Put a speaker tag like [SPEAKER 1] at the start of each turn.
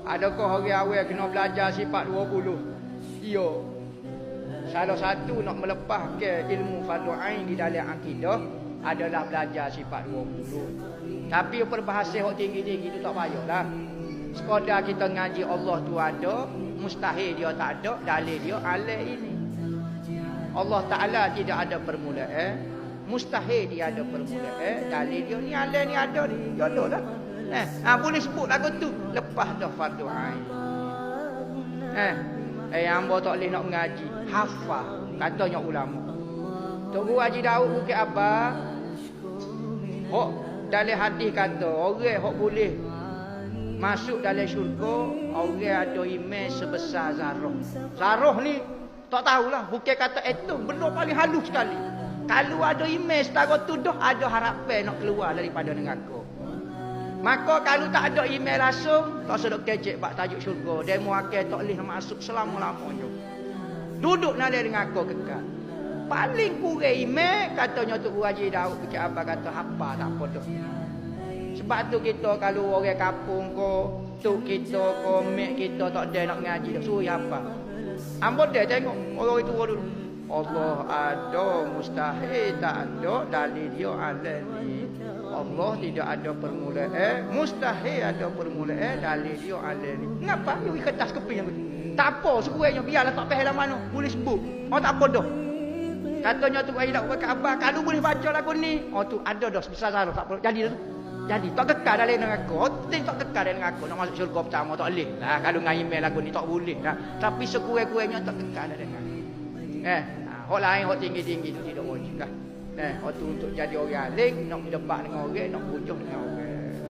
[SPEAKER 1] Adakah orang awal kena belajar sifat 20? Ya. Salah satu nak melepaskan ilmu fardu ain di dalam akidah adalah belajar sifat 20. Tapi perbahasa hok tinggi-tinggi tu tak payahlah. Sekadar kita ngaji Allah tu ada, mustahil dia tak ada, dalil dia alih ini. Allah Ta'ala tidak ada permulaan, mustahil dia ada permulaan, dalil dia ni alih ni ada ni, jodoh lah. Boleh sebut lagu tu lepas dah fardu ain. Hamba tak boleh nak mengaji, hafal katanya ulama. Tok Guru Haji Daud Bukit Abah hok dalam hadis kata orang hok boleh masuk dalam syurga orang ada iman sebesar zarah. Zarah ni tak tahulah, bukan kata itu benda paling halus sekali. Kalau ada iman setara tu dah ada harapan nak keluar daripada neraka. Maka kalau tak ada email langsung, tak sedok kecek bak tajuk syurga. Demo akan tak boleh masuk selama-lamanya. Duduk nak dengan aku kekal. Paling kurang email, katanya Tok Guru Haji Daud Bukit Abah kata, apa tak apa dah. Sebab tu kita kalau orang kampung ko, tok kita ko, mek kita tak ada nak ngaji dah. Suruh apa? Ambo dia tengok orang itu dulu. Allah ada, mustahil tak ada, dalil dia alal ni. Allah tidak ada permulaan, mustahil ada permulaan, dalil dia alal ni. Ngapa you kertas keping yang begitu? Tak apa, sekurangnya biarlah tak payah mana, boleh sebut. Oh tak apa dah. Katanya tu ai nak buat Abah, kalau boleh baca lagu ni, oh tu ada dah sebesar zarah tak apa. Jadi dah tu. Jadi tak kekal dalam neraka. Oh tak kekal dalam neraka. Nak masuk syurga pertama tak boleh. Lah kalau dengan email lagu ni tak boleh dah. Tapi sekurang-kurangnya tak kekal dalam neraka. Hak lain hak tinggi-tinggi tu tidak wajib lah. Waktu untuk jadi orang alim, nak berdebat dengan orang, nak bujuh dengan orang.